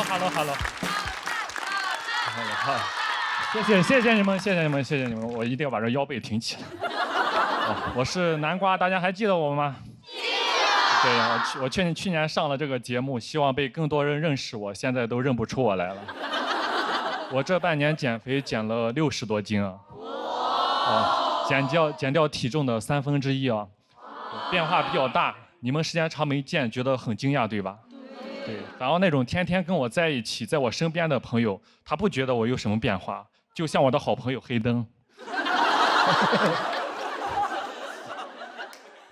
Hello。好，谢谢你们，我一定要把这腰背挺起来。我是南瓜，大家还记得我吗？记得。对，我去年上了这个节目，希望被更多人认识我，现在都认不出我来了。我这半年减肥减了60多斤啊，减掉体重的1/3啊，变化比较大。你们时间长没见，觉得很惊讶，对吧？对，反而那种天天跟我在一起，在我身边的朋友，他不觉得我有什么变化，就像我的好朋友黑灯。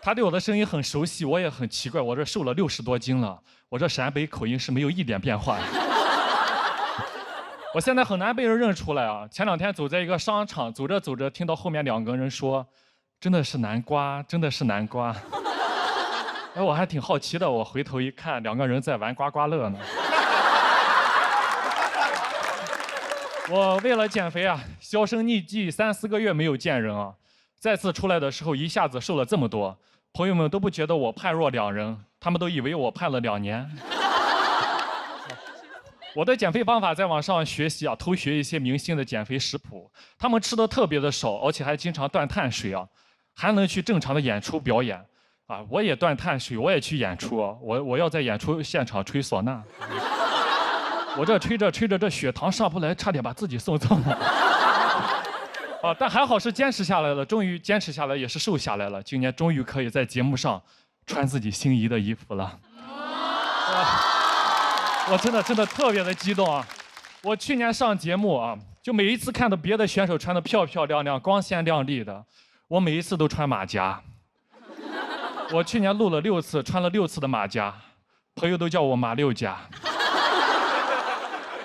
他对我的声音很熟悉，我也很奇怪，我这瘦了60多斤了，我这陕北口音是没有一点变化的。我现在很难被人认出来啊！前2天走在一个商场，走着走着，听到后面2个人说：“真的是南瓜，真的是南瓜。”哎，我还挺好奇的，我回头一看，2个人在玩刮刮乐呢。我为了减肥啊，销声匿迹3、4个月没有见人啊，再次出来的时候一下子瘦了这么多，朋友们都不觉得我判若两人，他们都以为我判了2年。我的减肥方法在网上学习啊，偷学一些明星的减肥食谱，他们吃的特别的少，而且还经常断碳水啊，还能去正常的演出表演。啊，我也断碳水，我也去演出，我要在演出现场吹唢呐，我这吹着这血糖上不来，差点把自己送走了。啊，但还好是坚持下来了，终于坚持下来，也是瘦下来了。今年终于可以在节目上穿自己心仪的衣服了。我真的特别的激动啊！我去年上节目啊，就每一次看到别的选手穿的漂漂亮亮、光鲜亮丽的，我每一次都穿马甲。我去年录了6次，穿了6次的马甲，朋友都叫我马六甲。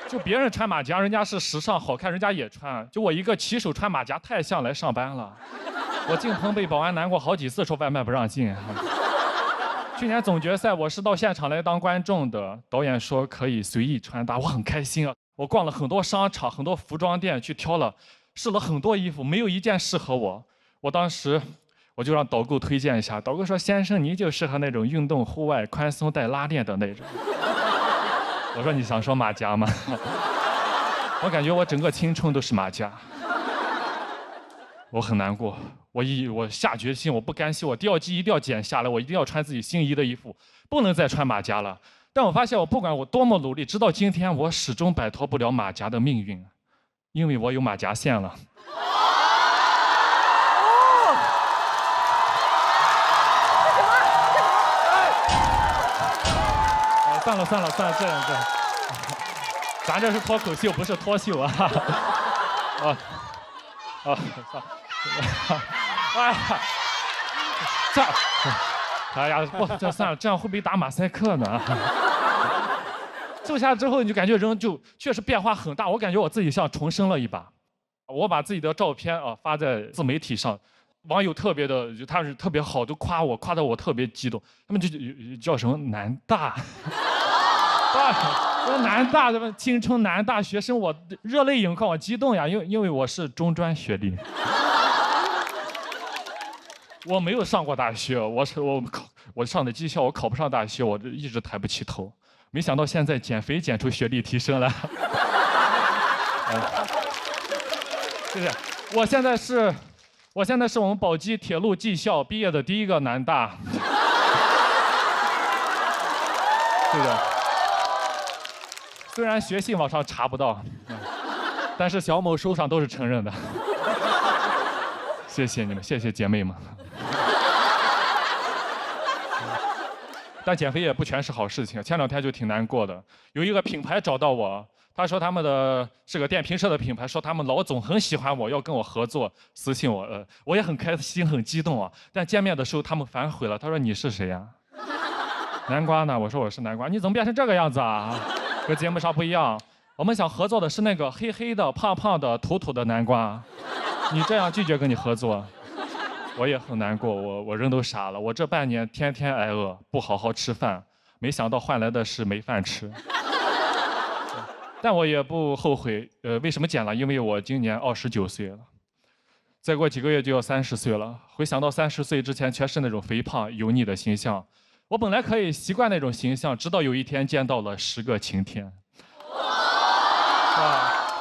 就别人穿马甲，人家是时尚好看，人家也穿，就我一个骑手穿马甲太像来上班了。我进棚被保安难过好几次，说外卖不让进。去年总决赛我是到现场来当观众的，导演说可以随意穿搭，我很开心啊。我逛了很多商场、很多服装店，去试了很多衣服，没有一件适合我。我当时我就让导购推荐一下，导购说：“先生，你就适合那种运动户外、宽松带拉链的那种。”我说：“你想说马甲吗？”我感觉我整个青春都是马甲，我很难过。我下决心，我不甘心，我第2季一定要减下来，我一定要穿自己心仪的衣服，不能再穿马甲了。但我发现，我不管我多么努力，直到今天，我始终摆脱不了马甲的命运，因为我有马甲线了。算了，这样，咱这是脱口秀，不是脱秀啊！哎呀，不，这算了，这样会不会打马赛克呢？瘦下之后，你就感觉人就确实变化很大，我感觉我自己像重生了一把。我把自己的照片啊发在自媒体上，网友特别的，他是特别好，都夸我，夸得我特别激动。他们就叫什么南大。说南大什么青春南大学生，我热泪盈眶，我激动呀，因为我是中专学历，我没有上过大学，我上的技校，我考不上大学，我一直抬不起头，没想到现在减肥减出学历提升了。谢谢，我现在是我们宝鸡铁路技校毕业的第1个南大。对的。虽然学信网上查不到，但是小某书上都是承认的。谢谢你们，谢谢姐妹们。但减肥也不全是好事情，前2天就挺难过的。有一个品牌找到我，他说他们是个电瓶车的品牌，说他们老总很喜欢我，要跟我合作，私信我，我也很开心很激动啊。但见面的时候他们反悔了，他说你是谁呀？南瓜呢？我说我是南瓜，你怎么变成这个样子啊？跟节目上不一样，我们想合作的是那个黑黑的、胖胖的、土土的南瓜，你这样拒绝跟你合作，我也很难过，我人都傻了。我这半年天天挨饿，不好好吃饭，没想到换来的是没饭吃。但我也不后悔，为什么减了？因为我今年29岁了，再过几个月就要30岁了。回想到30岁之前全是那种肥胖油腻的形象。我本来可以习惯那种形象，直到有一天见到了10个晴天。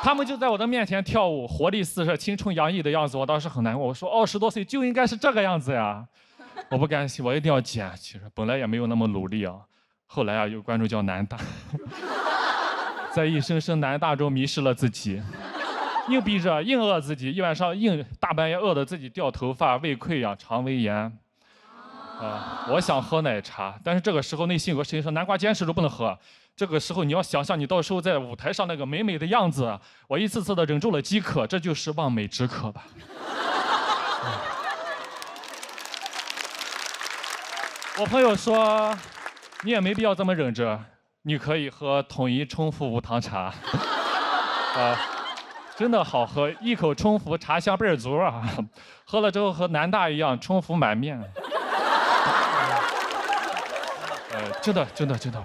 他们就在我的面前跳舞，活力四射、青春洋溢的样子，我当时很难过。我说20多岁就应该是这个样子呀，我不甘心，我一定要减。其实本来也没有那么努力啊，后来啊，有观众叫南大，在一声声南大中迷失了自己，硬逼着硬饿自己，一晚上硬大半夜饿得自己掉头发、胃溃疡、肠胃炎。我想喝奶茶，但是这个时候内心有个声音说：南瓜坚持住，不能喝。这个时候你要想象你到时候在舞台上那个美美的样子，我一次次的忍住了饥渴，这就是望美止渴吧。我朋友说，你也没必要这么忍着，你可以喝统一冲服无糖茶，真的好喝，一口冲服茶香倍儿足啊，喝了之后和南大一样，冲服满面。真的，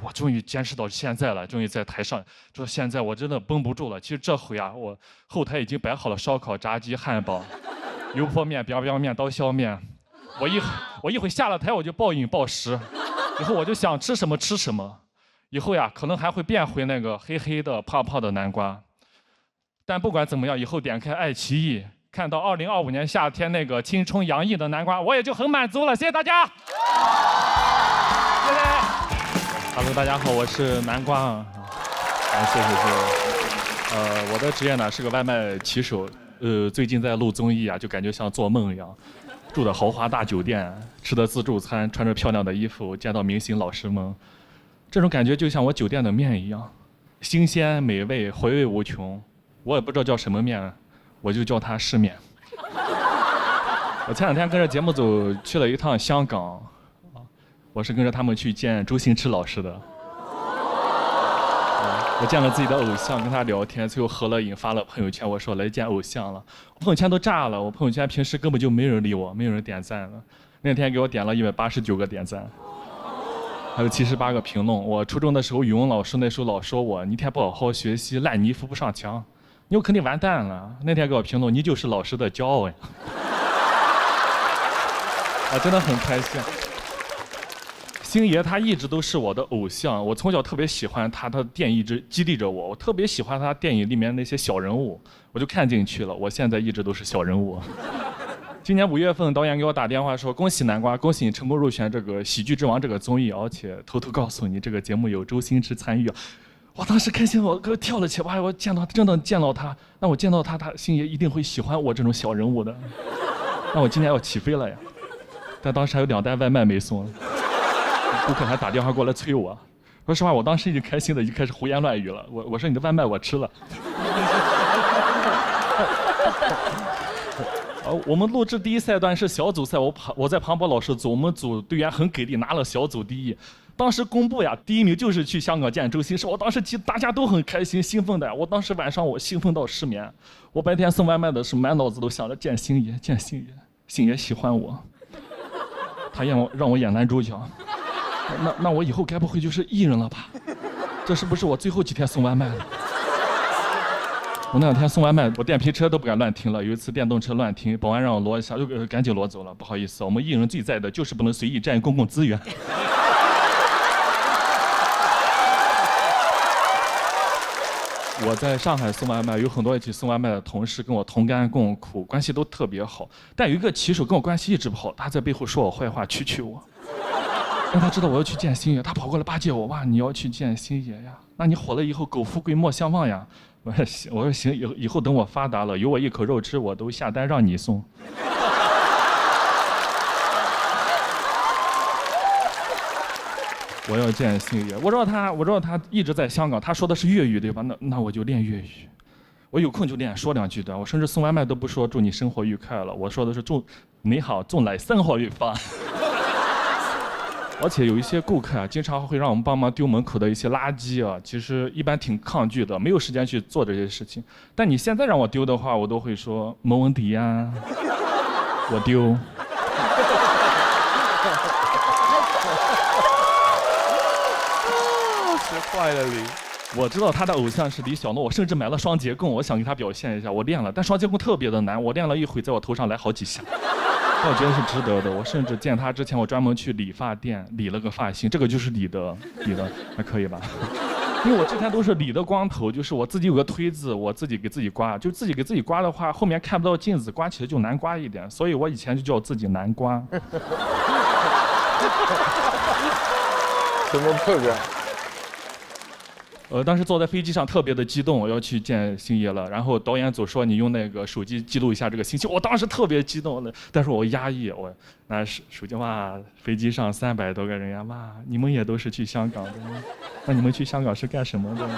我终于坚持到现在了，终于在台上，就是现在我真的绷不住了。其实这回啊，我后台已经摆好了烧烤、炸鸡、汉堡、油泼面、biang biang面、刀削面。我一会下了台我就暴饮暴食，以后我就想吃什么吃什么。以后呀，可能还会变回那个黑黑的、胖胖的南瓜。但不管怎么样，以后点开爱奇艺，看到2025年夏天那个青春洋溢的南瓜，我也就很满足了。谢谢大家。谢谢。Hello， 大家好，我是南瓜。谢谢。我的职业呢是个外卖骑手。最近在录综艺啊，就感觉像做梦一样，住的豪华大酒店，吃的自助餐，穿着漂亮的衣服，见到明星老师们，这种感觉就像我酒店的面一样，新鲜美味，回味无穷。我也不知道叫什么面，我就叫它世面。我前两天跟着节目组去了一趟香港。我是跟着他们去见周星驰老师的，我见了自己的偶像，跟他聊天，最后合了影，发了朋友圈，我说来见偶像了，我朋友圈都炸了，我朋友圈平时根本就没人理我，没有人点赞了，那天给我点了189个点赞，还有78个评论。我初中的时候语文老师那时候老说我，你一天不好好学习，烂泥扶不上墙，你有肯定完蛋了。那天给我评论，你就是老师的骄傲呀，真的很开心。星爷他一直都是我的偶像，我从小特别喜欢他，他的电影一直激励着我。我特别喜欢他电影里面那些小人物，我就看进去了。我现在一直都是小人物。今年5月份，导演给我打电话说：“恭喜南瓜，恭喜你成功入选这个《喜剧之王》这个综艺，而且偷偷告诉你，这个节目有周星驰参与。”我当时开心，我跳了起来。我见到真的见到他，那我见到他，星爷一定会喜欢我这种小人物的。那我今年要起飞了呀！但当时还有2袋外卖没送。顾客还打电话过来催我，说实话，我当时已经开心的已经开始胡言乱语了。我说你的外卖我吃了。我们录制第一赛段是小组赛，我在庞博老师组，我们组队员很给力，拿了小组第一。当时公布呀，第1名就是去香港见周星驰。我当时大家都很开心兴奋的，我当时晚上我兴奋到失眠。我白天送外卖的时候满脑子都想着见星爷，见星爷，星爷喜欢我，他让我演男主角。那我以后该不会就是艺人了吧？这是不是我最后几天送外卖了？我那2天送外卖，我电瓶车都不敢乱停了。有一次电动车乱停，保安让我挪一下，就赶紧挪走了。不好意思，我们艺人最在的就是不能随意占用公共资源。我在上海送外卖，有很多一起送外卖的同事跟我同甘共苦，关系都特别好。但有一个骑手跟我关系一直不好，他在背后说我坏话，蛐我。让他知道我要去见星爷，他跑过来巴结我，哇，你要去见星爷呀？那你火了以后，苟富贵莫相忘呀。我说行，以后等我发达了，有我一口肉吃，我都下单让你送。我要见星爷，我知道他一直在香港，他说的是粤语对吧？那我就练粤语，我有空就练，说2句的。我甚至送外卖都不说祝你生活愉快了，我说的是祝你好，祝你生活愉快。而且有一些顾客啊，经常会让我们帮忙丢门口的一些垃圾啊，其实一般挺抗拒的，没有时间去做这些事情。但你现在让我丢的话，我都会说没问题呀，我丢。学坏了你。我知道他的偶像是李小诺，我甚至买了双截棍，我想给他表现一下，我练了，但双截棍特别的难，我练了一会，在我头上来好几下。但我觉得是值得的。我甚至见他之前，我专门去理发店理了个发型，这个就是理的，还可以吧？因为我之前都是理的光头，就是我自己有个推子，我自己给自己刮，就自己给自己刮的话，后面看不到镜子，刮起来就难刮一点，所以我以前就叫自己南瓜。什么破绽？当时坐在飞机上特别的激动，我要去见星爷了。然后导演组说你用那个手机记录一下这个信息，我当时特别激动的，但是我压抑，我拿手机哇，飞机上300多个人呀，哇，你们也都是去香港的，那你们去香港是干什么的呢？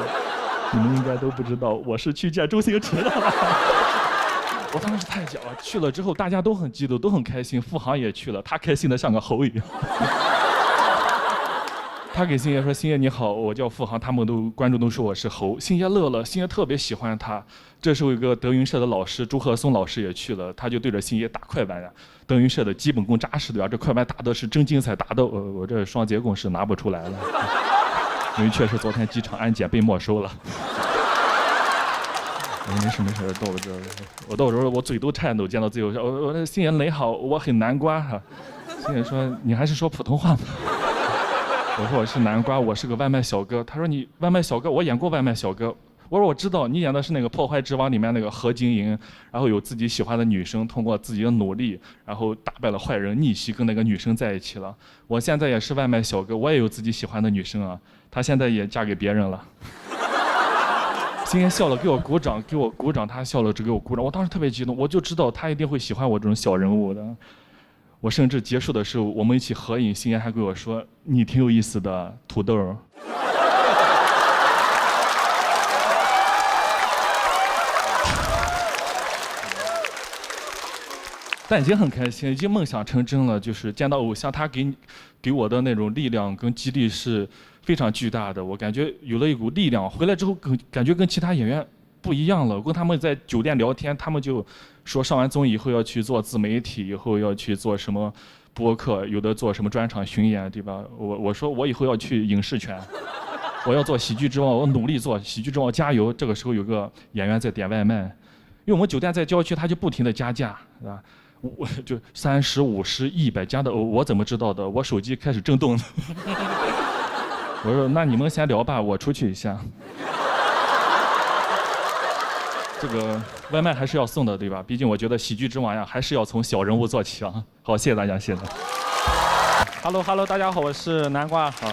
你们应该都不知道，我是去见周星驰的。我当时太假了，去了之后大家都很激动，都很开心，付航也去了，他开心的像个猴一样。他给星爷说：“星爷你好，我叫付航。”观众都说我是猴。星爷乐了，星爷特别喜欢他。这时候有个德云社的老师朱鹤松老师也去了，他就对着星爷打快板呀。德云社的基本功扎实对吧？这快板打的是真精彩，打的我这双节棍是拿不出来了，因为确实昨天机场安检被没收了。没事，我到时候我嘴都颤抖，见到自由说：“我说星爷你好，我很南瓜哈。”星爷说：“你还是说普通话吧。”我说我是南瓜，我是个外卖小哥。他说你外卖小哥，我演过外卖小哥。我说我知道，你演的是那个《破坏之王》里面那个何晶莹，然后有自己喜欢的女生，通过自己的努力，然后打败了坏人，逆袭跟那个女生在一起了。我现在也是外卖小哥，我也有自己喜欢的女生啊，她现在也嫁给别人了。星爷笑了，给我鼓掌，他笑了只给我鼓掌。我当时特别激动，我就知道他一定会喜欢我这种小人物的。我甚至结束的时候，我们一起合影，星爷还跟我说：“你挺有意思的，土豆。”但已经很开心，已经梦想成真了。就是见到偶像，他给我的那种力量跟激励是非常巨大的。我感觉有了一股力量，回来之后感觉跟其他演员不一样了。我跟他们在酒店聊天，他们就说上完综艺以后要去做自媒体，以后要去做什么播客，有的做什么专场巡演，对吧？我说我以后要去影视圈，我要做喜剧之王，我努力做喜剧之王，加油！这个时候有个演员在点外卖，因为我们酒店在郊区，他就不停的加价，是吧？我就30、50、100加的，我怎么知道的？我手机开始震动了。我说那你们先聊吧，我出去一下。这个外卖还是要送的，对吧？毕竟我觉得喜剧之王呀，还是要从小人物做起啊。好，谢谢大家，谢谢大家。Hello， 大家好，我是南瓜。好，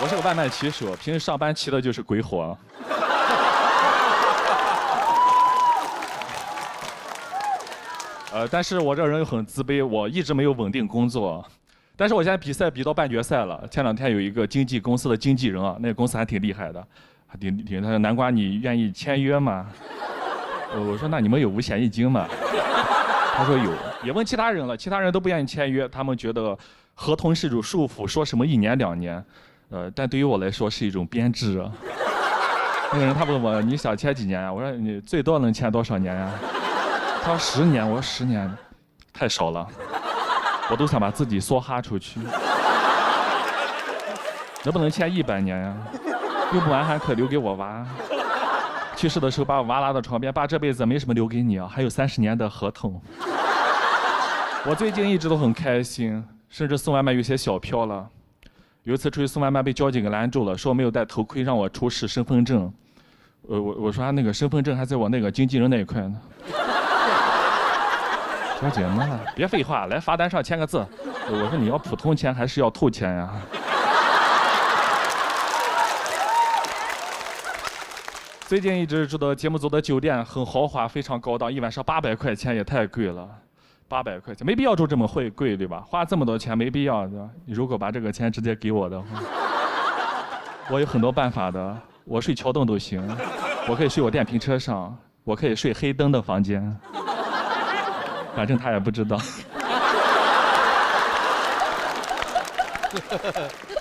我是个外卖骑手，平时上班骑的就是鬼火。但是我这人又很自卑，我一直没有稳定工作。但是我现在比赛比到半决赛了，前2天有一个经纪公司的经纪人啊，那个公司还挺厉害的。他说南瓜你愿意签约吗？我说那你们有五险一金吗？他说有，也问其他人了，其他人都不愿意签约，他们觉得合同是一种束缚，说什么1年2年，但对于我来说是一种编制啊。那个人他问我你想签几年呀？我说你最多能签多少年呀？他说10年，我说10年太少了，我都想把自己梭哈出去。能不能签100年呀？用不完还可留给我娃。去世的时候把我娃拉到床边，爸这辈子没什么留给你啊，还有30年的合同。我最近一直都很开心，甚至送外卖有些小飘了。有一次出去送外卖被交警给拦住了，说我没有戴头盔，让我出示身份证。我说他那个身份证还在我那个经纪人那一块呢。小姐嘛，别废话，来罚单上签个字。我说你要普通签还是要透签呀？最近一直住的节目组的酒店很豪华，非常高档，一晚上800块钱也太贵了。800块钱没必要住这么贵，对吧？花这么多钱没必要，对吧？你如果把这个钱直接给我的话，我有很多办法的。我睡桥洞都行，我可以睡我电瓶车上，我可以睡黑灯的房间，反正他也不知道。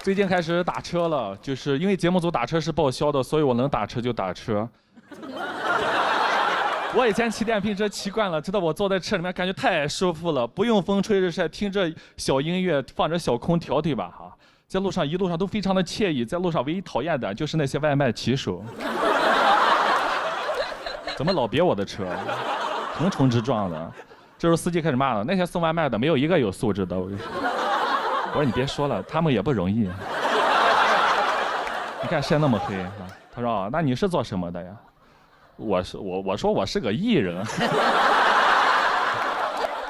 最近开始打车了，就是因为节目组打车是报销的，所以我能打车就打车。我以前骑电瓶车骑惯了，知道我坐在车里面感觉太舒服了，不用风吹日晒，听着小音乐，放着小空调，对吧？哈，在路上一路上都非常的惬意。在路上唯一讨厌的就是那些外卖骑手，怎么老别我的车，横冲直撞的。这时候司机开始骂了，那些送外卖的没有一个有素质的。我说你别说了，他们也不容易。你看晒那么黑。他说啊，那你是做什么的呀？我说我是个艺人。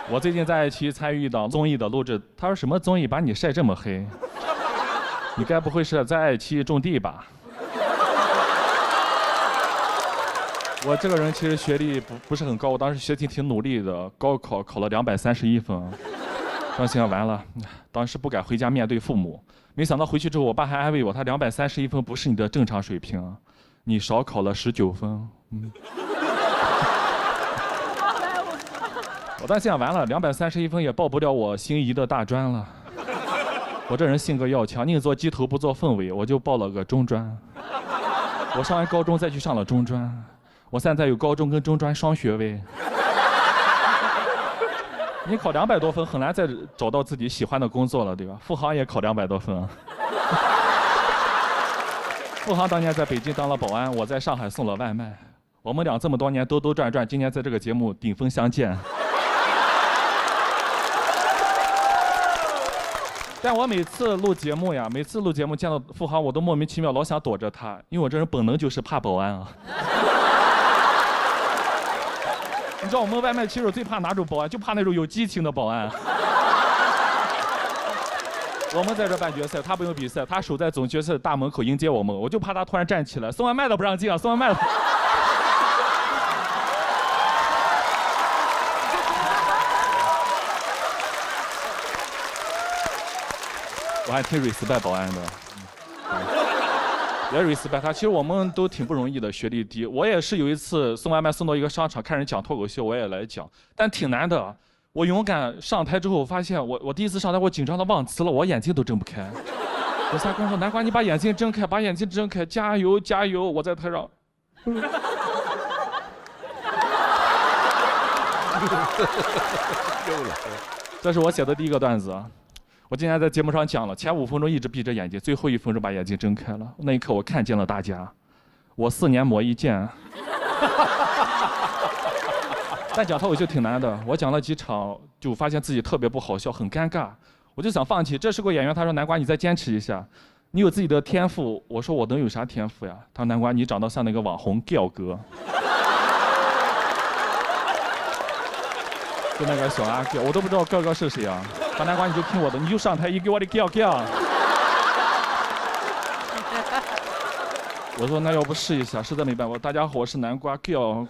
我最近在爱奇艺参与一档综艺的录制。他说什么综艺把你晒这么黑？你该不会是在爱奇艺种地吧？我这个人其实学历不是很高，我当时学习挺努力的，高考考了231分。当时想完了，当时不敢回家面对父母，没想到回去之后，我爸还安慰我，他231分不是你的正常水平，你少考了19分。我当时想完了，231分也报不了我心仪的大专了。我这人性格要强，宁做鸡头不做凤尾，我就报了个中专。我上完高中再去上了中专。我现在有高中跟中专双学位。你考200多分，很难再找到自己喜欢的工作了，对吧？付航也考200多分。付航当年在北京当了保安，我在上海送了外卖。我们俩这么多年兜兜转转，今年在这个节目顶峰相见。但我每次录节目见到付航，我都莫名其妙老想躲着他，因为我这人本能就是怕保安啊。你知道我们外卖骑手最怕哪种保安？就怕那种有激情的保安。我们在这办决赛，他不用比赛，他守在总决赛大门口迎接我们，我就怕他突然站起来，送外卖的不让进啊，送外卖的。我还挺 respect 保安的。也 respect 他，其实我们都挺不容易的，学历低。我也是有一次送外卖送到一个商场，看人讲脱口秀，我也来讲，但挺难的。我勇敢上台之后，我发现我第一次上台，我紧张的忘词了，我眼睛都睁不开。有仨观众说：“南瓜，你把眼睛睁开，把眼睛睁开，加油加油！”我在台上。这是我写的第一个段子。我今天在节目上讲了，前5分钟一直闭着眼睛，最后1分钟把眼睛睁开了。那一刻我看见了大家，我4年磨一剑。但讲脱口秀挺难的，我讲了几场就发现自己特别不好笑，很尴尬，我就想放弃。这是个演员，他说：“南瓜，你再坚持一下，你有自己的天赋。”我说：“我能有啥天赋呀？”他说：“南瓜，你长得像那个网红调哥。”就那个小阿调，我都不知道哥哥是谁啊。大南瓜，你就听我的，你就上台，你给我的调。我说那要不试一下，实在没办法。大家好，我是南瓜调。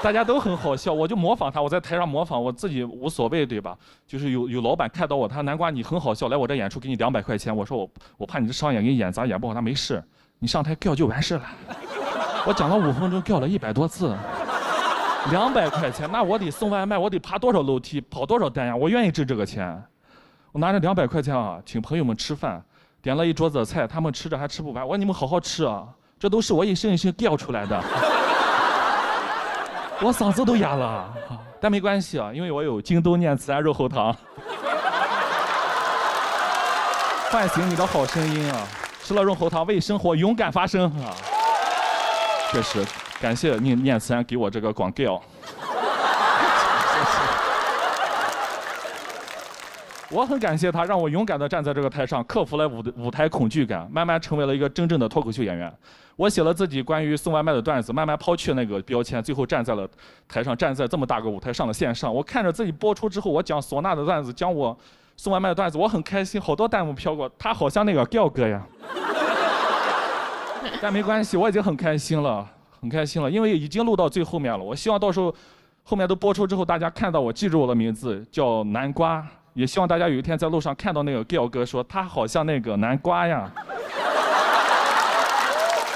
大家都很好笑，我就模仿他，我在台上模仿，我自己无所谓，对吧？就是有老板看到我，他说南瓜你很好笑，来我这演出给你200块钱。我说我怕你这商演给你演砸演不好，他没事，你上台调就完事了。我讲了5分钟，调了100多次。200块钱，那我得送外卖，我得爬多少楼梯，跑多少单呀？我愿意挣这个钱。我拿着200块钱啊，请朋友们吃饭，点了一桌子菜，他们吃着还吃不完。我说你们好好吃啊，这都是我一声一声调出来的。我嗓子都哑了，但没关系啊，因为我有京东念慈庵肉厚汤，唤醒你的好声音啊！吃了肉厚汤，为生活勇敢发声啊！确实。感谢念慈庵给我这个广告。我很感谢他，让我勇敢地站在这个台上，克服了舞台恐惧感，慢慢成为了一个真正的脱口秀演员。我写了自己关于送外卖的段子，慢慢抛去那个标签，最后站在了台上，站在这么大个舞台上的线上。我看着自己播出之后，我讲唢呐的段子，讲我送外卖的段子，我很开心，好多弹幕飘过，他好像那个调哥呀。但没关系，我已经很开心了。很开心了，因为已经录到最后面了。我希望到时候后面都播出之后，大家看到我，记住我的名字叫南瓜。也希望大家有一天在路上看到那个调哥，说他好像那个南瓜呀。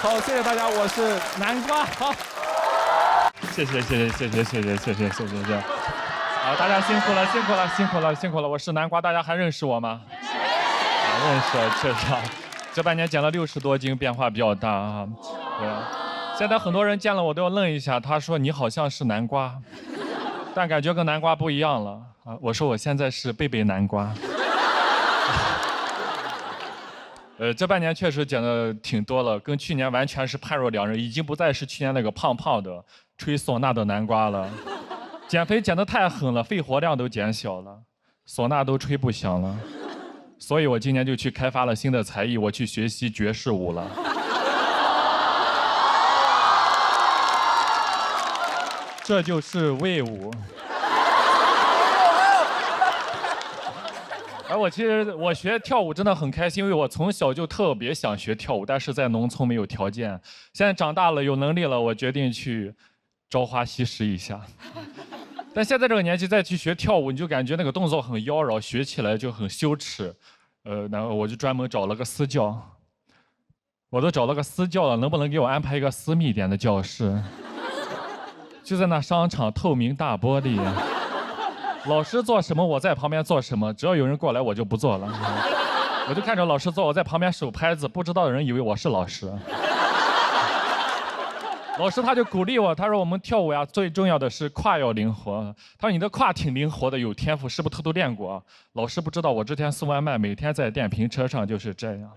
好，谢谢大家，我是南瓜。好，谢谢。好，大家辛苦了。我是南瓜，大家还认识我吗？认识，确实。这半年减了60多斤，变化比较大啊。对。现在很多人见了我都要愣一下，他说你好像是南瓜，但感觉跟南瓜不一样了啊！我说我现在是贝贝南瓜。这半年确实减的挺多了，跟去年完全是判若两人，已经不再是去年那个胖胖的吹唢呐的南瓜了。减肥减得太狠了，肺活量都减小了，唢呐都吹不响了。所以我今年就去开发了新的才艺，我去学习爵士舞了。这就是魏武。而我学跳舞真的很开心，因为我从小就特别想学跳舞，但是在农村没有条件。现在长大了有能力了，我决定去朝花夕拾一下。但现在这个年纪再去学跳舞，你就感觉那个动作很妖娆，学起来就很羞耻。然后我就专门找了个私教，我都找了个私教了，能不能给我安排一个私密一点的教室？就在那商场透明大玻璃。老师做什么，我在旁边做什么。只要有人过来，我就不做了。我就看着老师做，我在旁边手拍子，不知道的人以为我是老师。老师他就鼓励我，他说我们跳舞呀，最重要的是胯要灵活。他说你的胯挺灵活的，有天赋，是不是偷偷练过？老师不知道，我之前送外卖，每天在电瓶车上就是这样。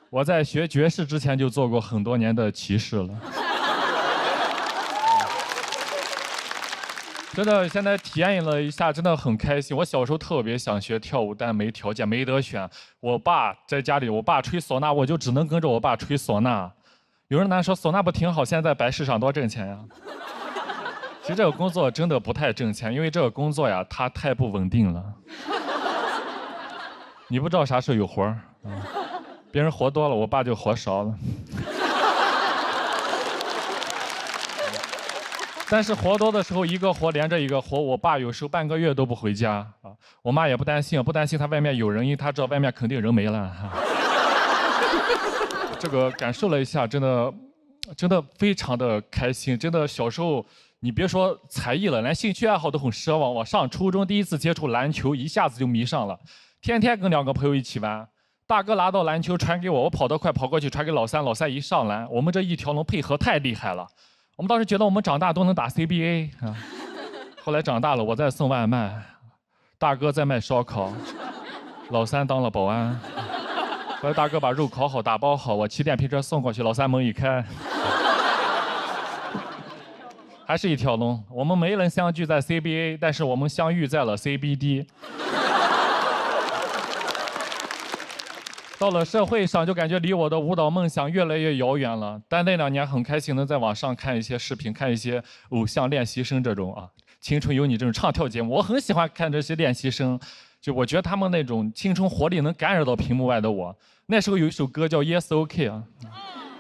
我在学爵士之前就做过很多年的骑士了。真的，现在体验了一下，真的很开心。我小时候特别想学跳舞，但没条件，没得选。我爸在家里，我爸吹唢呐，我就只能跟着我爸吹唢呐。有人说唢呐不挺好，现在在白市场多挣钱呀。其实这个工作真的不太挣钱，因为这个工作呀，它太不稳定了。你不知道啥时候有活儿，别人活多了，我爸就活少了。但是活多的时候，一个活连着一个活，我爸有时候半个月都不回家啊，我妈也不担心他外面有人，因为他知道外面肯定人没了。这个感受了一下，真的非常的开心。真的小时候，你别说才艺了，连兴趣爱好都很奢望。我上初中第一次接触篮球，一下子就迷上了，天天跟2个朋友一起玩。大哥拿到篮球传给我，我跑得快，跑过去传给老三，老三一上篮，我们这一条龙配合太厉害了。我们当时觉得我们长大都能打 CBA 啊，后来长大了，我在送外卖，大哥在卖烧烤，老三当了保安。后来大哥把肉烤好打包好，我骑电瓶车送过去，老三门一开，还是一条龙。我们没能相聚在 CBA， 但是我们相遇在了 CBD。到了社会上，就感觉离我的舞蹈梦想越来越遥远了。但那2年很开心，能在网上看一些视频，看一些偶像练习生这种青春有你这种唱跳节目，我很喜欢看这些练习生。就我觉得他们那种青春活力能感染到屏幕外的我。那时候有一首歌叫 Yes OK 啊，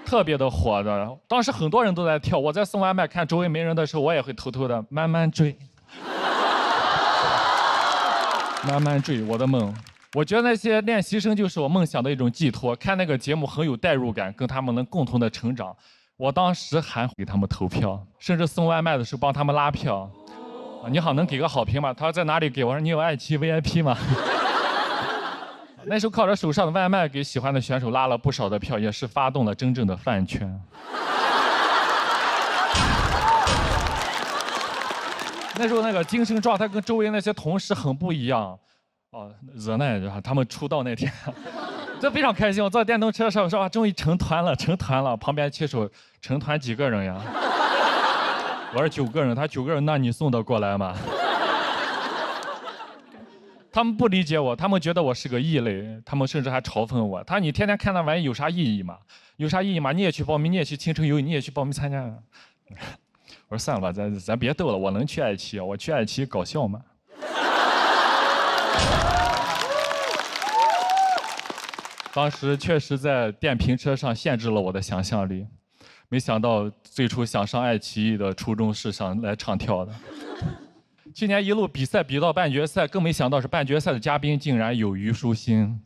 特别的火的，当时很多人都在跳。我在送外卖看周围没人的时候，我也会偷偷的慢慢追，慢慢追我的梦。我觉得那些练习生就是我梦想的一种寄托，看那个节目很有代入感，跟他们能共同的成长。我当时还给他们投票，甚至送外卖的时候帮他们拉票。你好，能给个好评吗？他说在哪里给？我说你有爱奇艺 VIP 吗？那时候靠着手上的外卖给喜欢的选手拉了不少的票，也是发动了真正的饭圈。那时候那个精神状态跟周围那些同事很不一样。热奈他们出道那天，这非常开心。我坐在电动车上，我说终于成团了，成团了。旁边骑手成团几个人呀？我说9个人，他9个人，那你送得过来吗？他们不理解我，他们觉得我是个异类，他们甚至还嘲讽我。他说你天天看那玩意有啥意义吗？有啥意义吗？你也去报名，你也去青春有你也去报名参加。我说算了吧，咱别斗了，我能去爱奇艺，我去爱奇艺搞笑吗？当时确实在电瓶车上限制了我的想象力，没想到最初想上爱奇艺的初衷是想来唱跳的。去年一路比赛比到半决赛，更没想到是半决赛的嘉宾竟然有虞书欣，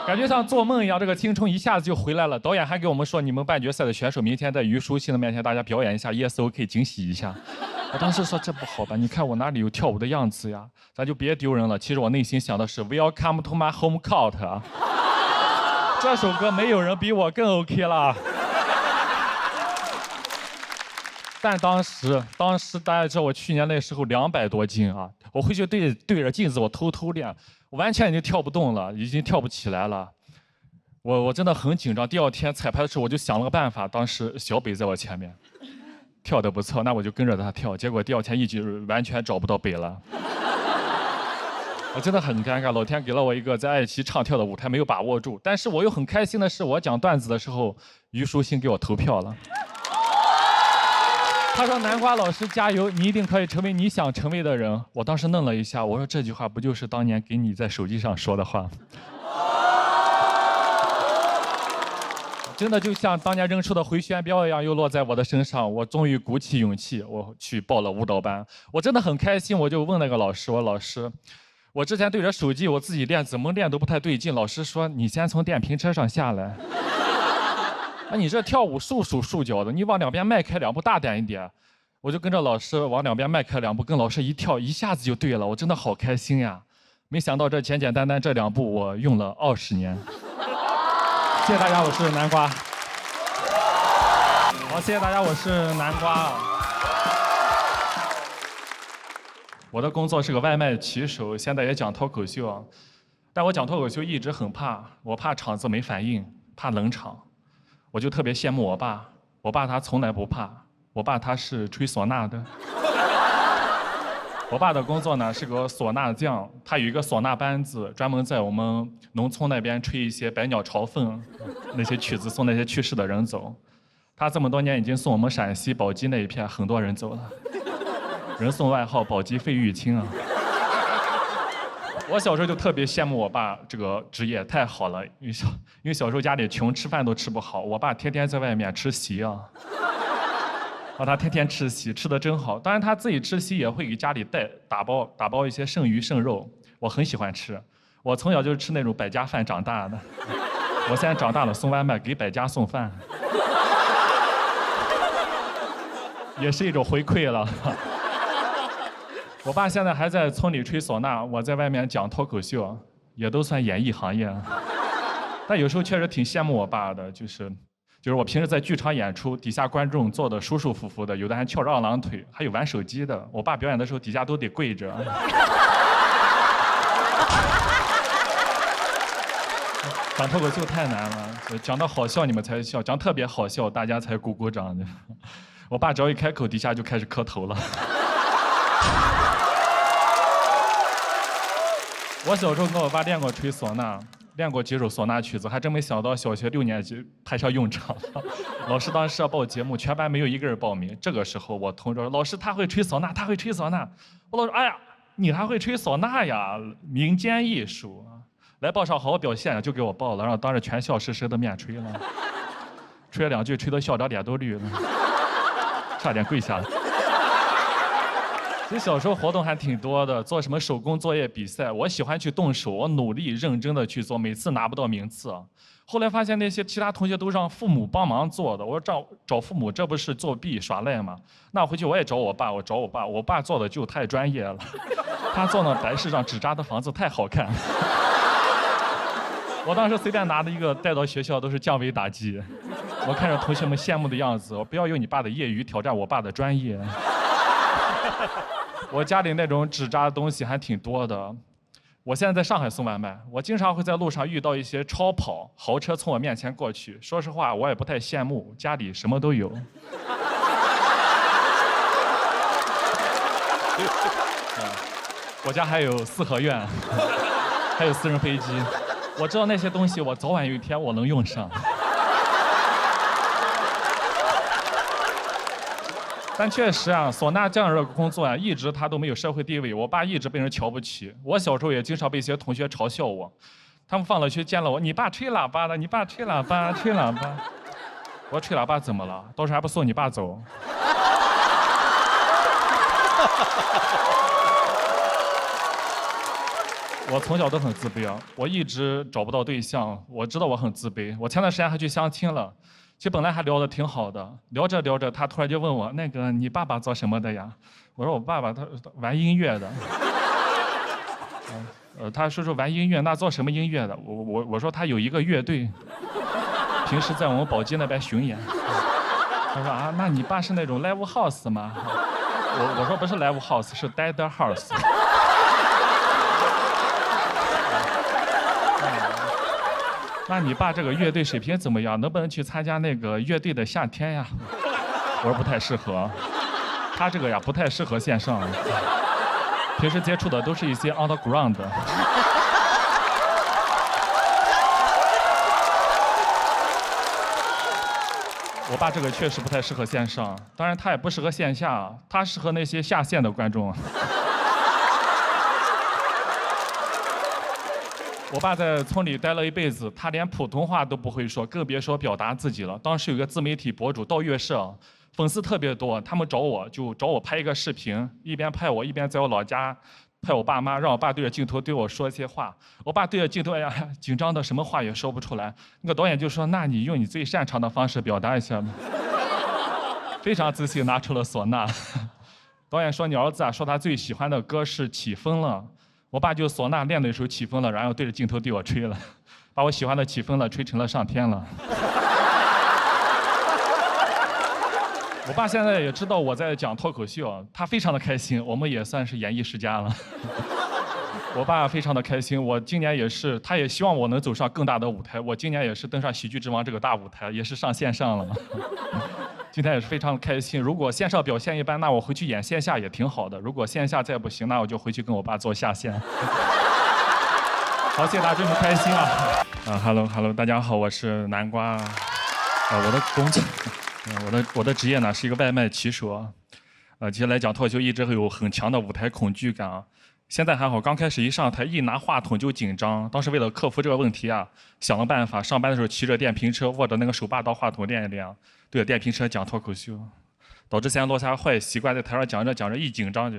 感觉像做梦一样，这个青春一下子就回来了。导演还给我们说，你们半决赛的选手明天在虞书欣的面前，大家表演一下 Yes OK 惊喜一下。我当时说这不好吧？你看我哪里有跳舞的样子呀？咱就别丢人了。其实我内心想的是 Welcome to my home court 啊，这首歌没有人比我更 OK 了。但当时大家知道我去年那时候200多斤啊，我回去对着镜子我偷偷练，我完全已经跳不动了，已经跳不起来了。我真的很紧张。第2天彩排的时候我就想了个办法，当时小北在我前面。跳得不错，那我就跟着他跳。结果第2天一直完全找不到北了。我真的很尴尬，老天给了我一个在爱奇艺唱跳的舞台，没有把握住。但是我又很开心的是，我讲段子的时候，虞书欣给我投票了。他说：“南瓜老师加油，你一定可以成为你想成为的人。”我当时愣了一下，我说这句话不就是当年给你在手机上说的话？真的就像当年扔出的回旋镖一样，又落在我的身上。我终于鼓起勇气，我去报了舞蹈班。我真的很开心，我就问那个老师：“我老师，我之前对着手机我自己练，怎么练都不太对劲。”老师说：“你先从电瓶车上下来。”啊，你这跳舞束手束脚的，你往两边迈开两步，大胆一点。我就跟着老师往两边迈开两步，跟老师一跳，一下子就对了。我真的好开心呀！没想到这简简单单这2步，我用了20年。谢谢大家，我是南瓜。好，谢谢大家，我是南瓜。我的工作是个外卖骑手，现在也讲脱口秀，但我讲脱口秀一直很怕，我怕场子没反应，怕冷场。我就特别羡慕我爸，我爸他从来不怕，我爸他是吹唢呐的。我爸的工作呢是个唢呐匠，他有一个唢呐班子，专门在我们农村那边吹一些百鸟朝凤那些曲子，送那些去世的人走。他这么多年已经送我们陕西宝鸡那一片很多人走了，人送外号宝鸡费玉清啊。我小时候就特别羡慕我爸这个职业太好了，因为小时候家里穷，吃饭都吃不好，我爸天天在外面吃席啊。他天天吃席，吃得真好。当然他自己吃席也会给家里打包一些剩鱼剩肉，我很喜欢吃。我从小就是吃那种百家饭长大的，我现在长大了送外卖给百家送饭，也是一种回馈了。我爸现在还在村里吹唢呐，我在外面讲脱口秀，也都算演艺行业。但有时候确实挺羡慕我爸的，就是我平时在剧场演出，底下观众坐的舒舒服服的，有的还翘着二郎腿，还有玩手机的。我爸表演的时候，底下都得跪着。讲脱口秀太难了，讲到好笑你们才笑，讲特别好笑大家才鼓鼓掌的。我爸只要一开口，底下就开始磕头了。我小时候跟我爸练过吹唢呐，练过几首唢呐曲子，还真没想到小学6年级派上用场了。老师当时要报节目，全班没有一个人报名。这个时候我同桌说：“老师，他会吹唢呐，他会吹唢呐。”我老师：“哎呀，你还会吹唢呐呀？民间艺术啊，来报上好好表现。”就给我报了，然后当着全校师生的面吹了，吹了2句，吹得校长脸都绿了，差点跪下了。其实小时候活动还挺多的，做什么手工作业比赛，我喜欢去动手，我努力认真的去做，每次拿不到名次。后来发现那些其他同学都让父母帮忙做的，我说找父母，这不是作弊耍赖吗？那回去我也找我爸，我爸做的就太专业了，他做那白事上纸扎的房子太好看了。我当时随便拿的一个带到学校都是降维打击，我看着同学们羡慕的样子，我不要用你爸的业余挑战我爸的专业。我家里那种纸扎的东西还挺多的。我现在在上海送外卖，我经常会在路上遇到一些超跑豪车从我面前过去。说实话，我也不太羡慕，家里什么都有。我家还有4合院，还有私人飞机。我知道那些东西，我早晚有一天我能用上。但确实啊，唢呐匠这个工作啊，一直他都没有社会地位。我爸一直被人瞧不起。我小时候也经常被一些同学嘲笑我，他们放了学见了我，你爸吹喇叭的，你爸吹喇叭，吹喇叭。我说吹喇叭怎么了？到时候还不送你爸走？我从小都很自卑啊，我一直找不到对象，我知道我很自卑。我前段时间还去相亲了。其实本来还聊得挺好的，聊着聊着，他突然就问我：“那个你爸爸做什么的呀？”我说：“我爸爸他玩音乐的。”他说玩音乐，那做什么音乐的？我说他有一个乐队，平时在我们宝鸡那边巡演。他说啊，那你爸是那种 live house 吗？我说不是 live house， 是 dead house。那你爸这个乐队水平怎么样？能不能去参加那个乐队的夏天呀？我说不太适合，他这个呀不太适合线上。平时接触的都是一些 underground 的。我爸这个确实不太适合线上，当然他也不适合线下，他适合那些下线的观众。我爸在村里待了一辈子，他连普通话都不会说，更别说表达自己了。当时有个自媒体博主到月社，粉丝特别多，他们找我拍一个视频，一边拍我，一边在我老家拍我爸妈，让我爸对着镜头对我说一些话。我爸对着镜头，哎呀，紧张的什么话也说不出来。那个导演就说：“那你用你最擅长的方式表达一下吧。”非常自信拿出了唢呐。导演说：“你儿子啊，说他最喜欢的歌是《起风了》。”我爸就唢呐练了一首《起风了》，然后对着镜头对我吹了，把我喜欢的《起风了》吹成了上天了。我爸现在也知道我在讲脱口秀，他非常的开心，我们也算是演艺世家了。我爸非常的开心，我今年也是，他也希望我能走上更大的舞台。我今年也是登上喜剧之王这个大舞台，也是上线上了。今天也是非常开心。如果线上表现一般，那我回去演线下也挺好的。如果线下再不行，那我就回去跟我爸做下线。好，谢谢大家这么开心啊！Hello， 大家好，我是南瓜。我的工作，我的职业呢是一个外卖骑手。其实来讲脱口秀一直会有很强的舞台恐惧感。现在还好，刚开始一上台一拿话筒就紧张。当时为了克服这个问题啊，想了办法，上班的时候骑着电瓶车，握着那个手把到话筒练一练，对着电瓶车讲脱口秀，导致现在落下坏习惯，在台上讲着讲着一紧张就。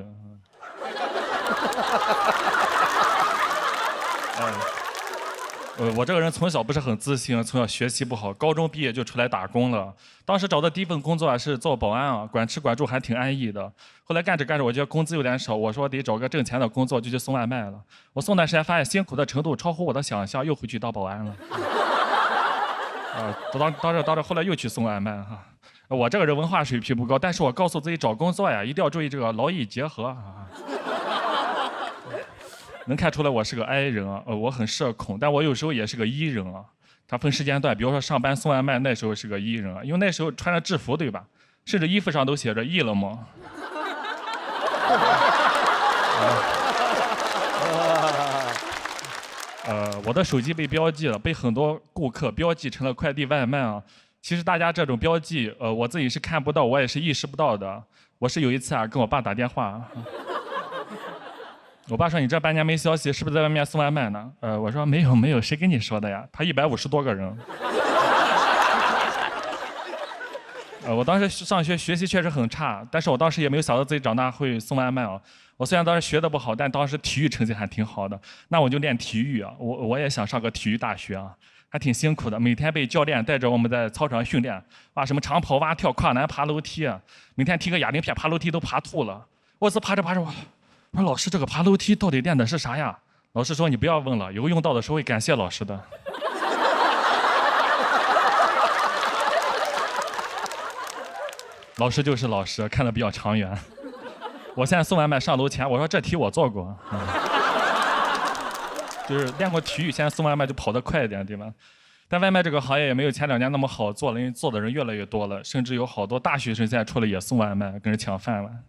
我这个人从小不是很自信，从小学习不好，高中毕业就出来打工了。当时找的第一份工作是做保安啊，管吃管住还挺安逸的。后来干着干着，我觉得工资有点少，我说得找个挣钱的工作，就去送外卖了。我送段时间发现辛苦的程度超乎我的想象，又回去当保安了。当着后来又去送外卖哈。我这个人文化水平不高，但是我告诉自己找工作呀，一定要注意这个劳逸结合啊。能看出来我是个 I 人啊，我很社恐，但我有时候也是个 E 人啊。它分时间段，比如说上班送外卖，那时候是个 E 人啊，因为那时候穿着制服，对吧？甚至衣服上都写着 E 了吗？我的手机被标记了，被很多顾客标记成了快递外卖啊。其实大家这种标记，我自己是看不到，我也是意识不到的。我是有一次啊，跟我爸打电话。我爸说：“你这半年没消息，是不是在外面送外卖呢？”我说：“没有，谁跟你说的呀？”他150多个人。我当时上学学习确实很差，但是我当时也没有想到自己长大会送外卖啊。我虽然当时学的不好，但当时体育成绩还挺好的，那我就练体育啊。我也想上个体育大学啊，还挺辛苦的，每天被教练带着我们在操场训练，什么长跑、蛙跳、跨栏、爬楼梯啊，每天听个哑铃片，爬楼梯都爬吐了。我是爬着，我说老师，这个爬楼梯到底练的是啥呀？老师说你不要问了，以后用到的时候会感谢老师的。老师就是老师，看得比较长远。我现在送外卖上楼前，我说这题我做过，就是练过体育，现在送外卖就跑得快一点，对吧？但外卖这个行业也没有前2年那么好做了，因为做的人越来越多了，甚至有好多大学生现在出来也送外卖，跟人抢饭碗。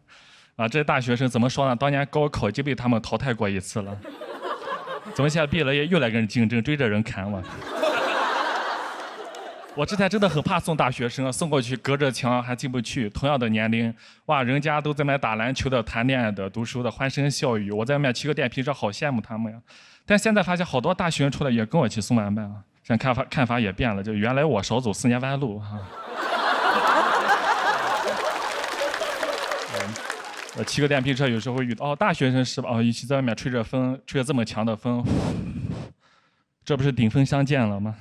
这些大学生怎么说呢？当年高考就被他们淘汰过一次了，怎么现在毕了业又来跟人竞争，追着人砍我？我之前真的很怕送大学生，送过去隔着墙还进不去。同样的年龄，人家都在那打篮球的、谈恋爱的、读书的，欢声笑语。我在外面骑个电瓶车，好羡慕他们呀。但现在发现好多大学生出来也跟我去送外卖啊，现在看法也变了，就原来我少走4年弯路啊。骑个电瓶车有时候会遇到大学生是吧？一起在外面吹着风，吹着这么强的风，这不是顶峰相见了吗？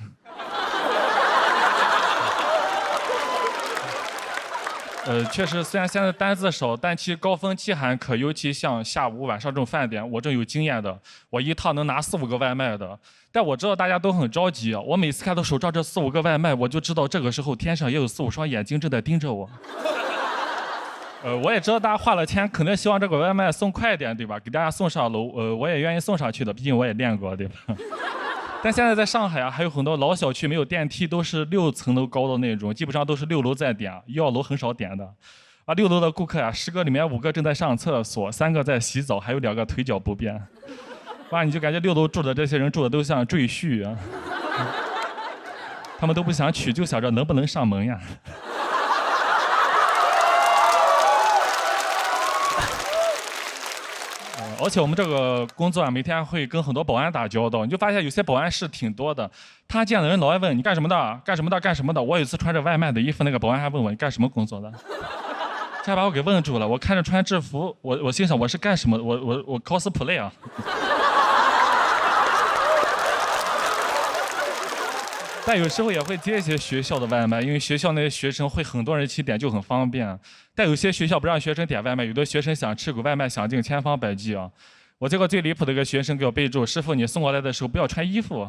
确实，虽然现在单子少，但其高峰期还可，尤其像下午、晚上这种饭点，我这有经验的，我一趟能拿4、5个外卖的。但我知道大家都很着急，我每次看到手上这4、5个外卖，我就知道这个时候天上也有4、5双眼睛正在盯着我。我也知道大家花了钱，可能希望这个外卖送快一点，对吧？给大家送上楼，我也愿意送上去的，毕竟我也练过，对吧？但现在在上海啊，还有很多老小区没有电梯，都是6层楼高的那种，基本上都是6楼在点，1号楼很少点的。6楼的顾客呀，10个里面5个正在上厕所，3个在洗澡，还有2个腿脚不便。哇，你就感觉6楼住的这些人住的都像赘婿啊，他们都不想娶，就想着能不能上门呀。而且我们这个工作啊，每天会跟很多保安打交道，你就发现有些保安是挺多的，他见的人老爱问你干什么的，干什么的，干什么的。我有一次穿着外卖的衣服，那个保安还问我你干什么工作的，这把我给问住了。我看着穿制服，我心想我是干什么的？我 cosplay 啊。但有时候也会接一些学校的外卖，因为学校那些学生会很多人一起点，就很方便。但有些学校不让学生点外卖，有的学生想吃口外卖，想尽千方百计啊。我见过最离谱的一个学生给我备注：师傅，你送过来的时候不要穿衣服。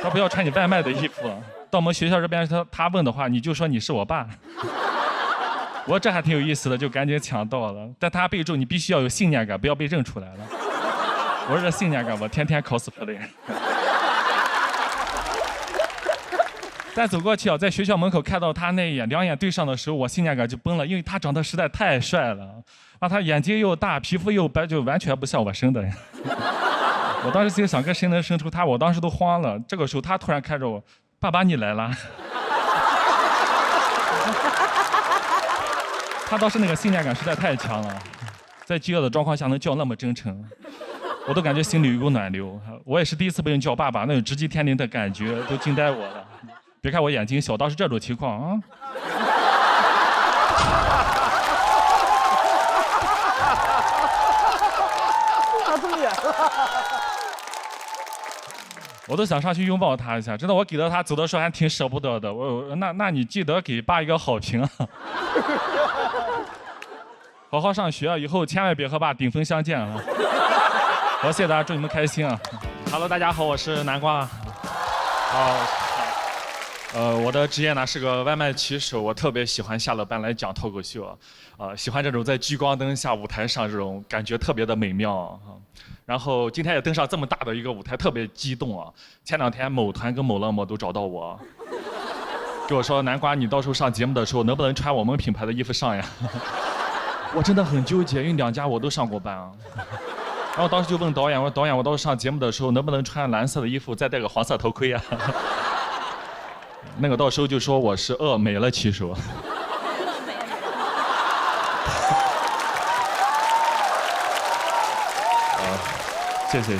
他不要穿你外卖的衣服。到我们学校这边，他问的话，你就说你是我爸。我说这还挺有意思的，就赶紧抢到了。但他备注你必须要有信念感，不要被认出来了。我说这信念感，我天天 cosplay。但走过去啊，在学校门口看到他那一眼，2眼对上的时候，我信念感就崩了，因为他长得实在太帅了，他眼睛又大，皮肤又白，就完全不像我生的人。我当时就想跟谁能生出他，我当时都慌了。这个时候他突然看着我，爸爸你来了。他当时那个信念感实在太强了，在饥饿的状况下能叫那么真诚，我都感觉心里有一股暖流。我也是第一次被人叫爸爸，那种直击天灵的感觉都惊呆我了。别看我眼睛小，倒是这种情况啊。他这么远了，我都想上去拥抱他一下，真的，我给到他走的时候还挺舍不得的。那你记得给爸一个好评啊。好好上学啊，以后千万别和爸顶峰相见啊。好，谢谢大家，祝你们开心啊。Hello， 大家好，我是南瓜。我的职业呢是个外卖骑手，我特别喜欢下了班来讲脱口秀喜欢这种在聚光灯下舞台上这种感觉特别的美妙啊。然后今天也登上这么大的一个舞台，特别激动啊。前2天某团跟某乐某都找到我，跟我说南瓜，你到时候上节目的时候能不能穿我们品牌的衣服上呀？我真的很纠结，因为2家我都上过班啊。然后当时就问导演，我说导演，我到时候上节目的时候能不能穿蓝色的衣服，再戴个黄色头盔啊？那个到时候就说我是美了骑手。谢谢。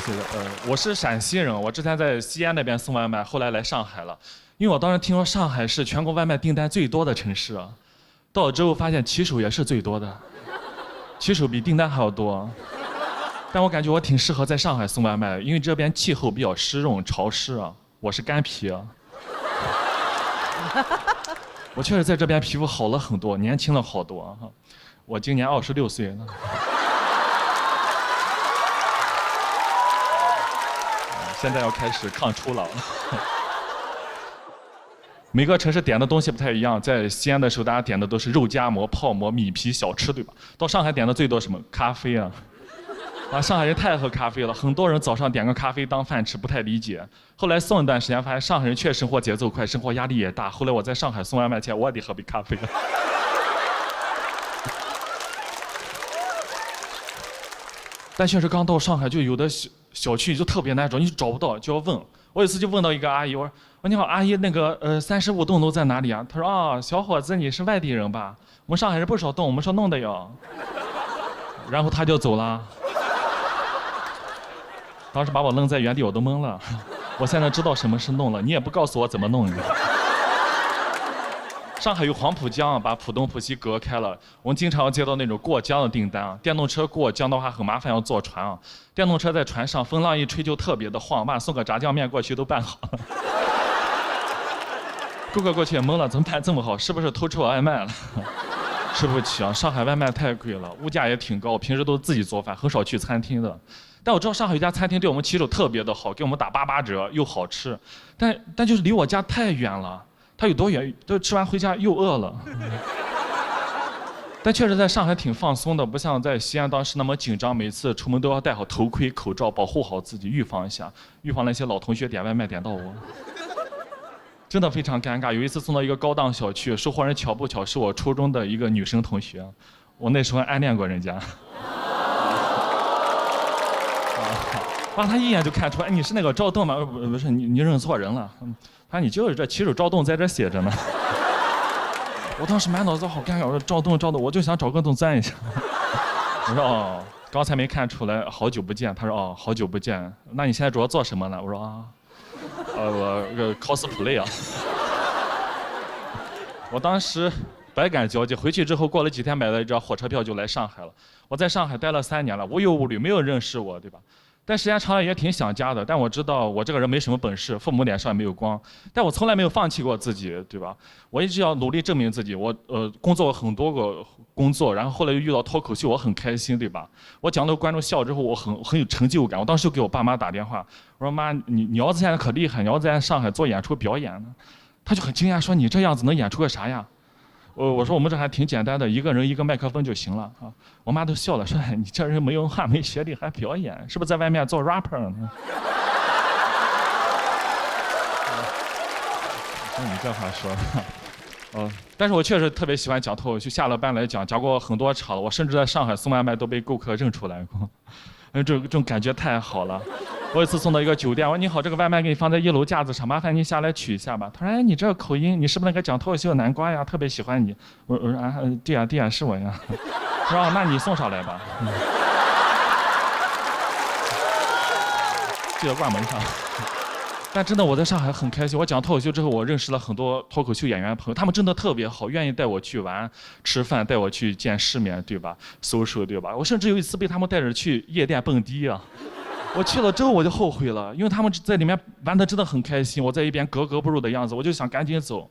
我是陕西人，我之前在西安那边送外卖，后来来上海了。因为我当时听说上海是全国外卖订单最多的城市啊，到了之后发现骑手也是最多的，骑手比订单还要多。但我感觉我挺适合在上海送外卖，因为这边气候比较湿润潮湿啊，我是干皮啊。我确实在这边皮肤好了很多，年轻了好多啊。我今年26岁了。现在要开始抗初老了。每个城市点的东西不太一样，在西安的时候大家点的都是肉夹馍、泡馍、米皮小吃，对吧？到上海点的最多什么？咖啡啊。上海人太喝咖啡了，很多人早上点个咖啡当饭吃，不太理解。后来送一段时间，发现上海人确实生活节奏快，生活压力也大。后来我在上海送外卖前，我也得喝杯咖啡。但确实刚到上海，就有的小区就特别难找，你找不到就要问。我有一次就问到一个阿姨，我说你好，阿姨，那个35栋楼在哪里啊？她说啊，小伙子你是外地人吧？我们上海人不少栋，我们说弄的哟。然后她就走了。当时把我愣在原地，我都懵了。我现在知道什么是弄了，你也不告诉我怎么弄。上海有黄浦江，把浦东浦西隔开了。我们经常要接到那种过江的订单啊，电动车过江的话很麻烦，要坐船啊。电动车在船上，风浪一吹就特别的晃，妈送个炸酱面过去都办好了。顾客过去也懵了，怎么办这么好？是不是偷吃我外卖了？吃不起啊，上海外卖太贵了，物价也挺高，我平时都自己做饭，很少去餐厅的。但我知道上海有一家餐厅对我们骑手特别的好，给我们打88折，又好吃。但就是离我家太远了，它有多远？都吃完回家又饿了。但确实在上海挺放松的，不像在西安当时那么紧张，每次出门都要戴好头盔、口罩，保护好自己，预防一下，预防那些老同学点外卖点到我。真的非常尴尬。有一次送到一个高档小区，售货人巧不巧是我初中的一个女生同学，我那时候暗恋过人家。把他一眼就看出来，哎，你是那个赵栋吗？不是，你认错人了。他说你就是这骑手赵栋在这写着呢。我当时满脑子好尴尬，我说赵栋，我就想找个洞钻一下。我说哦，刚才没看出来，好久不见。他说哦，好久不见。那你现在主要做什么呢？我说啊，我cosplay 啊。我当时百感交集，回去之后过了几天买了一张火车票就来上海了。我在上海待了3年了，无忧无虑，没有人认识我，对吧？但时间长了也挺想家的，但我知道我这个人没什么本事，父母脸上也没有光，但我从来没有放弃过自己，对吧？我一直要努力证明自己。我工作过很多个工作，然后后来又遇到脱口秀，我很开心，对吧？我讲到观众笑之后，我很有成就感。我当时就给我爸妈打电话，我说妈，你儿子现在可厉害，你儿子在上海做演出表演呢。他就很惊讶说你这样子能演出个啥呀？我说我们这还挺简单的，一个人一个麦克风就行了啊。我妈都笑了，说你这人没文化没学历还表演，是不是在外面做 rapper 呢？你这话说的，但是我确实特别喜欢讲脱口秀，下了班来讲过很多场了，我甚至在上海送外卖都被顾客认出来过，这种感觉太好了。我有一次送到一个酒店，我说你好，这个外卖给你放在1楼架子上，麻烦你下来取一下吧。他说哎，你这个口音，你是不是那个讲脱口秀的南瓜呀？特别喜欢你。我说啊，对呀，是我呀。他说那你送上来吧。记得挂门上。但真的我在上海很开心，我讲脱口秀之后，我认识了很多脱口秀演员朋友，他们真的特别好，愿意带我去玩、吃饭，带我去见世面，对吧？social，对吧？我甚至有一次被他们带着去夜店蹦迪啊。我去了之后我就后悔了，因为他们在里面玩得真的很开心，我在一边格格不入的样子，我就想赶紧走。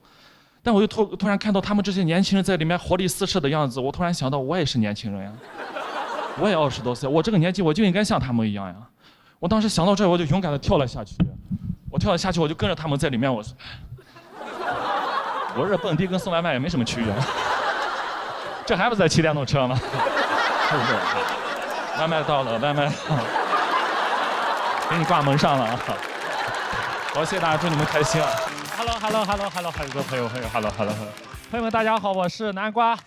但我又突然看到他们这些年轻人在里面活力四射的样子，我突然想到我也是年轻人呀，我也20多岁，我这个年纪我就应该像他们一样呀。我当时想到这我就勇敢地跳了下去，我跳了下去我就跟着他们在里面，我这蹦迪跟送外卖也没什么区别，这还不是在骑电动车吗？是不是？外卖到了，外卖到了。给你挂门上了啊！好，谢谢大家，祝你们开心啊 ！Hello，还有个朋友，Hello，朋友们大家好，我是南瓜。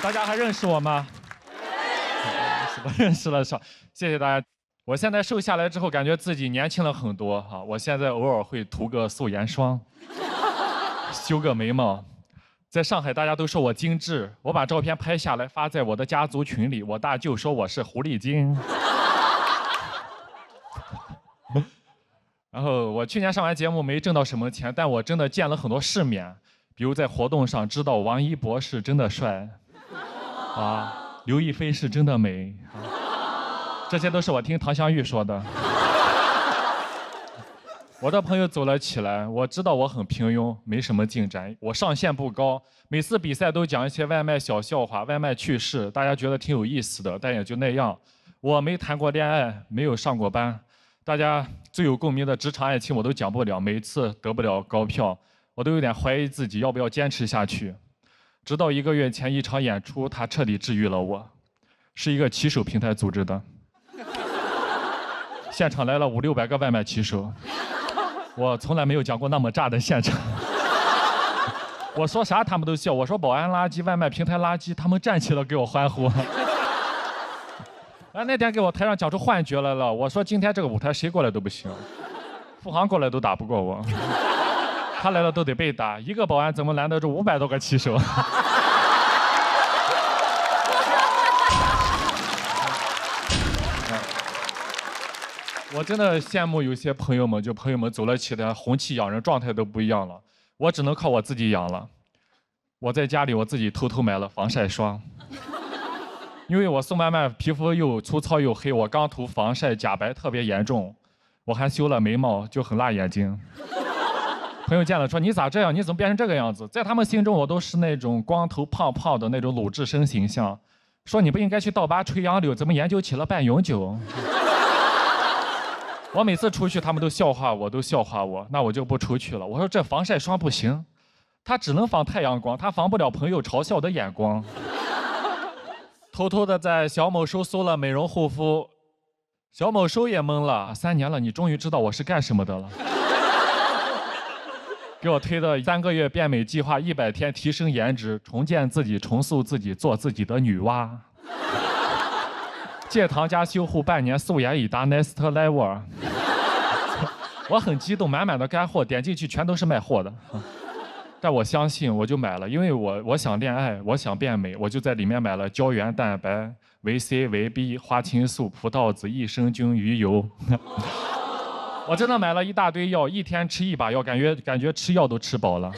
大家还认识我吗？我认识了，谢谢大家。我现在瘦下来之后，感觉自己年轻了很多哈。我现在偶尔会涂个素颜霜，修个眉毛。在上海，大家都说我精致，我把照片拍下来发在我的家族群里，我大舅说我是狐狸精。然后我去年上完节目没挣到什么钱，但我真的见了很多世面，比如在活动上知道王一博是真的帅，刘亦菲是真的美，这些都是我听唐湘玉说的。我的朋友走了起来，我知道我很平庸，没什么进展，我上限不高，每次比赛都讲一些外卖小笑话、外卖趣事，大家觉得挺有意思的，但也就那样。我没谈过恋爱，没有上过班。大家最有共鸣的职场爱情我都讲不了，每次得不了高票，我都有点怀疑自己要不要坚持下去。直到1个月前一场演出，它彻底治愈了我，是一个骑手平台组织的，现场来了500-600个外卖骑手，我从来没有讲过那么炸的现场。我说啥他们都笑，我说保安垃圾、外卖平台垃圾，他们站起来给我欢呼。那天给我台上讲出幻觉来了，我说今天这个舞台谁过来都不行，付航过来都打不过我，他来了都得被打，一个保安怎么拦得住500多个骑手？我真的羡慕有些朋友们，就朋友们走了起来，红气养人，状态都不一样了，我只能靠我自己养了。我在家里我自己偷偷买了防晒霜。因为我送外卖，皮肤又粗糙又黑，我刚涂防晒假白特别严重，我还修了眉毛，就很辣眼睛。朋友见了说：“你咋这样？你怎么变成这个样子？”在他们心中，我都是那种光头胖胖的那种鲁智深形象。说你不应该去倒拔垂杨柳，怎么研究起了半永久？我每次出去，他们都笑话我，那我就不出去了。我说这防晒霜不行，它只能防太阳光，它防不了朋友嘲笑的眼光。偷偷的在小某书搜了美容护肤，小某书也懵了，3年了，你终于知道我是干什么的了。给我推的3个月变美计划，100天提升颜值，重建自己，重塑自己，做自己的女娲。戒糖加修护半年，素颜已达 next level。我很激动，满满的干货，点进去全都是卖货的。但我相信，我就买了，因为我想恋爱，我想变美，我就在里面买了胶原蛋白、维 C、维 B、花青素、葡萄籽、益生菌、鱼油。我真的买了一大堆药，一天吃1把药，感觉吃药都吃饱了。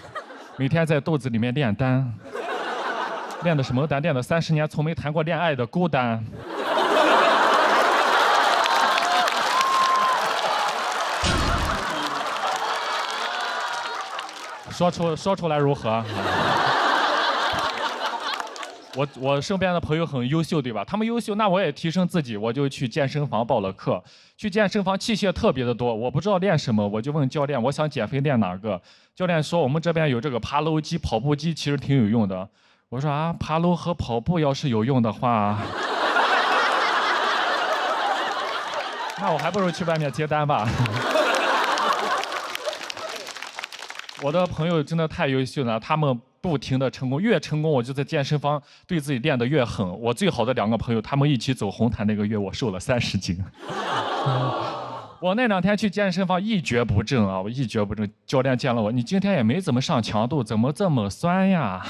每天在肚子里面炼丹，练的什么丹？练的30年从没谈过恋爱的孤单。说出来如何？我身边的朋友很优秀，对吧？他们优秀，那我也提升自己，我就去健身房报了课。去健身房器械特别的多，我不知道练什么，我就问教练，我想减肥练哪个？教练说我们这边有这个爬楼机、跑步机，其实挺有用的。我说啊，爬楼和跑步要是有用的话，那我还不如去外面接单吧。我的朋友真的太优秀了，他们不停的成功，越成功我就在健身房对自己练得越狠。我最好的2个朋友，他们一起走红毯那个月，我瘦了30斤。我那2天去健身房一蹶不振啊，我一蹶不振。教练见了我，你今天也没怎么上强度，怎么这么酸呀？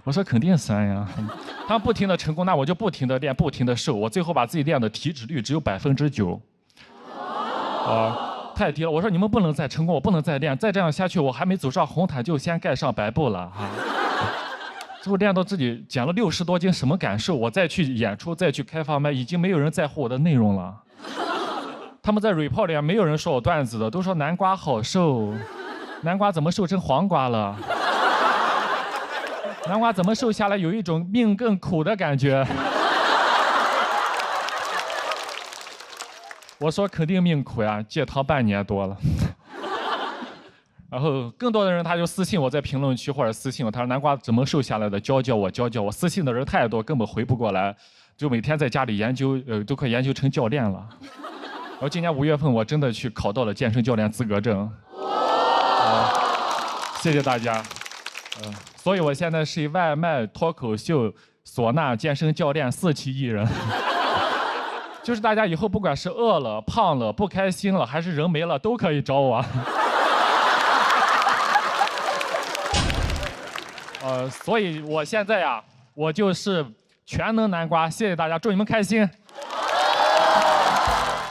我说肯定酸呀。他们不停的成功，那我就不停的练，不停的瘦，我最后把自己练的体脂率只有9%。太低了，我说你们不能再成功，我不能再练，再这样下去，我还没走上红毯就先盖上白布了哈。最后练到自己减了60多斤，什么感受？我再去演出，再去开放麦，已经没有人在乎我的内容了。他们在 report 里没有人说我段子的，都说南瓜好瘦，南瓜怎么瘦成黄瓜了？南瓜怎么瘦下来有一种命更苦的感觉？我说肯定命苦呀，戒糖半年多了。然后更多的人他就私信我在评论区或者私信我，他说南瓜怎么瘦下来的，教教我，教教我。私信的人太多，根本回不过来，就每天在家里研究，都快研究成教练了。然后今年5月份我真的去考到了健身教练资格证。谢谢大家。所以我现在是一外卖、脱口秀、唢呐、健身教练4期艺人。就是大家以后不管是饿了、胖了、不开心了，还是人没了，都可以找我。所以我现在呀，我就是全能南瓜，谢谢大家，祝你们开心。